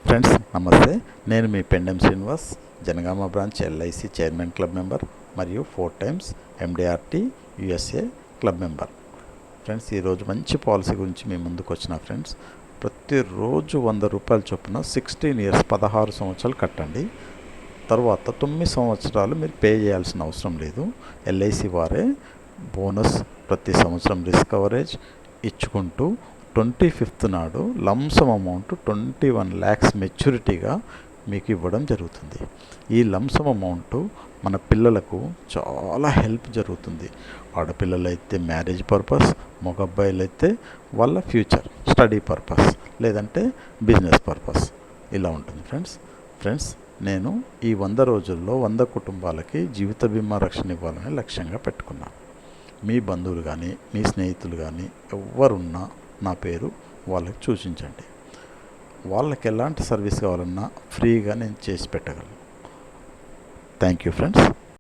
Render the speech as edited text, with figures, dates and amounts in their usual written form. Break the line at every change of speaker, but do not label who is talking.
Friends నమస్తే, నేను మీ Pendem Srinivas, Jangaon branch LIC chairman club member మరియు 4 times MDRT USA club member. Friends, ఈరోజు మంచి పాలసీ గురించి మీ ముందుకు వచ్చిన ఫ్రెండ్స్. ప్రతిరోజు ₹100 చొప్పున 16 ఇయర్స్ 16 సంవత్సరాలు కట్టండి. తర్వాత 9 సంవత్సరాలు మీరు పే చేయాల్సిన అవసరం లేదు. ఎల్ఐసి వారే బోనస్ ప్రతి సంవత్సరం రిస్క్ కవరేజ్ ఇచ్చుకుంటూ 25th నాడు లంసమ్ అమౌంట్ 21 lakhs మెచ్యూరిటీగా మీకు ఇవ్వడం జరుగుతుంది. ఈ లంసమ్ అమౌంట్ మన పిల్లలకు చాలా హెల్ప్ జరుగుతుంది. ఆడపిల్లలైతే మ్యారేజ్ పర్పస్, మగ అబ్బాయిలైతే వాళ్ళ ఫ్యూచర్ స్టడీ పర్పస్, లేదంటే బిజినెస్ పర్పస్ ఇలా ఉంటుంది. ఫ్రెండ్స్ నేను ఈ 100 రోజుల్లో 100 కుటుంబాలకి జీవిత బీమా రక్షణ ఇవ్వాలని లక్ష్యంగా పెట్టుకున్నాను. మీ బంధువులు కానీ, మీ స్నేహితులు కానీ ఎవరున్నా నా పేరు వాళ్ళకి సూచించండి. వాళ్ళకి ఎలాంటి సర్వీస్ కావాలన్నా ఫ్రీగా నేను చేసి పెట్టగలను. Thank you friends.